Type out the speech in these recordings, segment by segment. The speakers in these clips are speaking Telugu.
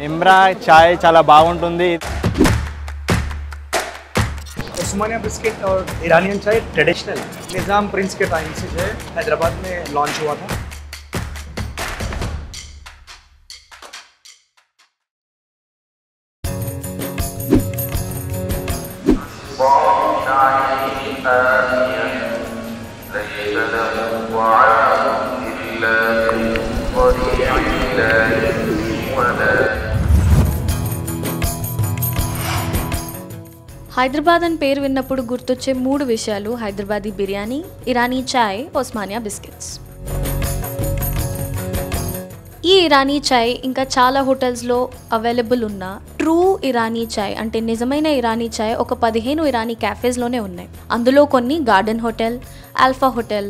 నిమ్రా చాయ్ చాలా బాగుంటుంది. उस्मानिया बिस्किट और ईरानियन चाय ट्रेडिशनल निज़ाम प्रिंस के टाइम से जो है हैदराबाद में लॉन्च हुआ था। హైదరాబాద్ అని పేరు విన్నప్పుడు గుర్తొచ్చే మూడు విషయాలు: హైదరాబాదీ బిర్యానీ, ఇరానీ చాయ్, ఉస్మానియా బిస్కెట్స్. ఈ ఇరానీ చాయ్ ఇంకా చాలా హోటల్స్లో అవైలబుల్ ఉన్న ట్రూ ఇరానీ చాయ్ అంటే నిజమైన ఇరానీ చాయ్ ఒక 15 ఇరానీ క్యాఫేస్లోనే ఉన్నాయి. అందులో కొన్ని garden hotel, alpha hotel,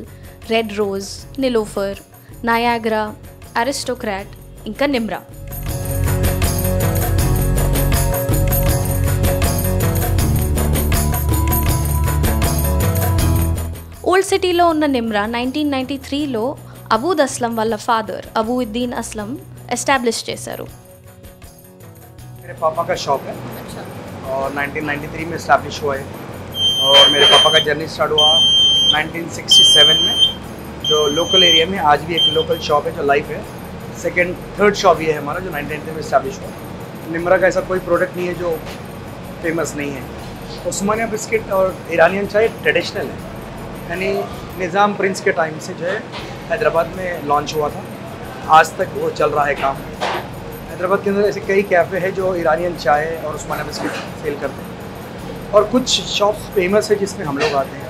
red rose, Niloufer, Niagara, aristocrat, ఇంకా నిమ్రా. ఓల్డ్ సిటీలో ఉన్న నిమ్రా 1993లో అబూద్ అస్లం వాళ్ళ ఫాదర్ అబూద్దీన్ అస్లం ఎస్టాబ్లిష్ చేశారు. मेरे पापा का शॉप है और 1993 में एस्टैब्लिश हुआ है और मेरे पापा का जर्नी स्टार्ट हुआ 1967 में, जो लोकल एरिया में आज भी एक लोकल शॉप है जो लाइफ है. थर्ड शॉप ये है हमारा जो 1993 में एस्टैब्लिश हुआ. निम्रा का ऐसा कोई प्रोडक्ट नहीं है जो फेमस नहीं है. उस्मानिया बिस्किट और ईरानियन चाय ट्रेडिशनल है, यानी निज़ाम प्रिंस के टाइम से जो है हैदराबाद में लॉन्च हुआ था. आज तक वो चल रहा है काम. हैदराबाद के अंदर ऐसे कई कैफ़े हैं जो ईरानियन चाय और उस्मानिया बिस्किट सेल करते हैं और कुछ शॉप्स फेमस है जिसमें हम लोग आते हैं.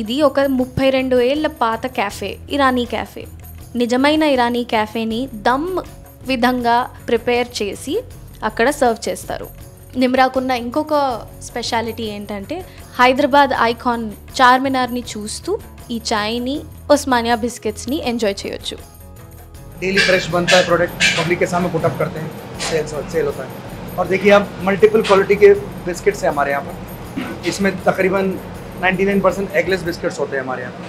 ఇది ఒక 32 ఏళ్ల పాత క్యాఫే, ఇరానీ క్యాఫే. నిజమైన ఇరానీ క్యాఫేని దమ్ విధంగా ప్రిపేర్ చేసి అక్కడ సర్వ్ చేస్తారు. నిమ్రాకున్న ఇంకొక స్పెషాలిటీ ఏంటంటే హైదరాబాద్ ఐకాన్ చార్మినార్ని చూస్తూ ఈ చాయ్ని, ఉస్మానియా బిస్కెట్స్ని ఎంజాయ్ చేయొచ్చు. डेली फ्रेश बनता है प्रोडक्ट, पब्लिक के सामने पुटअप करते हैं, सेल होता है. और देखिए आप मल्टीपल क्वालिटी के बिस्किट्स हैं हमारे यहाँ पर. इसमें तकरीबन 99% एगलेस बिस्किट्स होते हैं हमारे यहाँ पर.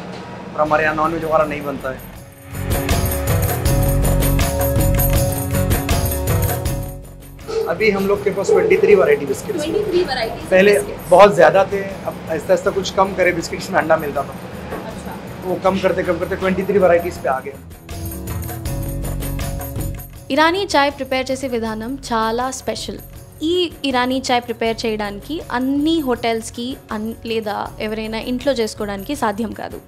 और हमारे यहाँ नॉन वेज वगैरह नहीं बनता है. अभी हम लोग के पास 23 वैरायटी बिस्किट्स. पहले बहुत ज़्यादा थे, अब आहिस्ता आहिस्ता कुछ कम करे. बिस्किट्स में अंडा मिलता था, वो कम करते 23 वैरायटीज़ पे आ गए. ఇరానీ చాయ్ ప్రిపేర్ చేసే విధానం చాలా స్పెషల్. ఈ ఇరానీ చాయ్ ప్రిపేర్ చేయడానికి అన్ని హోటల్స్కి లేదా ఎవరైనా ఇంట్లో చేసుకోవడానికి సాధ్యం కాదు.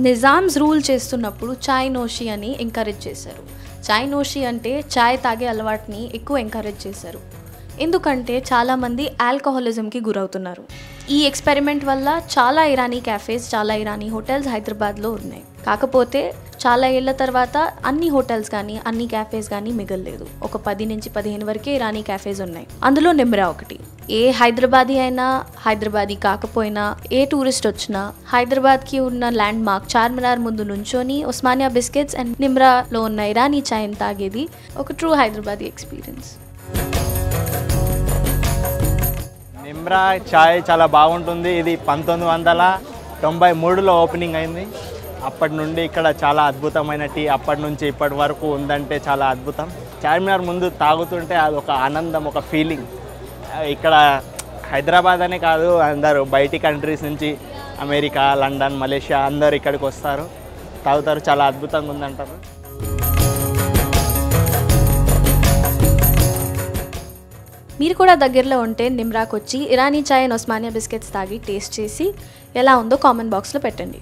నిజామ్స్ రూల్ చేస్తున్నప్పుడు చాయ్ నోషి అని ఎంకరేజ్ చేశారు. చాయ్ నోషి అంటే చాయ్ తాగే అలవాటుని ఎక్కువ ఎంకరేజ్ చేశారు. ఎందుకంటే చాలామంది ఆల్కహాలిజంకి గురవుతున్నారు. ఈ ఎక్స్పెరిమెంట్ వల్ల చాలా ఇరానీ క్యాఫేస్, చాలా ఇరానీ హోటల్స్ హైదరాబాద్లో ఉన్నాయి. కాకపోతే చాలా ఏళ్ల తర్వాత అన్ని హోటల్స్ కానీ అన్ని క్యాఫేస్ కానీ మిగలలేదు. ఒక 10 నుంచి 15 వరకే ఇరానీ క్యాఫేస్ ఉన్నాయి. అందులో నిమ్రా ఒకటి. ఏ హైదరాబాదీ అయినా, హైదరాబాదీ కాకపోయినా, ఏ టూరిస్ట్ వచ్చినా హైదరాబాద్కి ఉన్న ల్యాండ్ మార్క్ చార్మినార్ ముందు నుంచొని ఉస్మానియా బిస్కెట్స్ అండ్ నిమ్రాలో ఉన్న ఇరానీ చాయ్ని తాగేది ఒక ట్రూ హైదరాబాదీ ఎక్స్పీరియన్స్. నిమ్రా చాయ్ చాలా బాగుంటుంది. ఇది 1993లో ఓపెనింగ్ అయింది. అప్పటి నుండి ఇక్కడ చాలా అద్భుతమైన టీ అప్పటి నుంచి ఇప్పటి వరకు ఉందంటే చాలా అద్భుతం. చార్మినార్ ముందు తాగుతుంటే అది ఒక ఆనందం, ఒక ఫీలింగ్. ఇక్కడ హైదరాబాద్ అనే కాదు, అందరూ బయటి కంట్రీస్ నుంచి అమెరికా, లండన్, మలేషియా అందరూ ఇక్కడికి వస్తారు, తాగుతారు. చాలా అద్భుతంగా ఉందంటారు. మీరు కూడా దగ్గరలో ఉంటే నిమ్రాకు వచ్చి ఇరానీ చాయ్ అండ్ ఉస్మానియా బిస్కెట్స్ తాగి టేస్ట్ చేసి ఎలా ఉందో కామెంట్ బాక్స్లో పెట్టండి.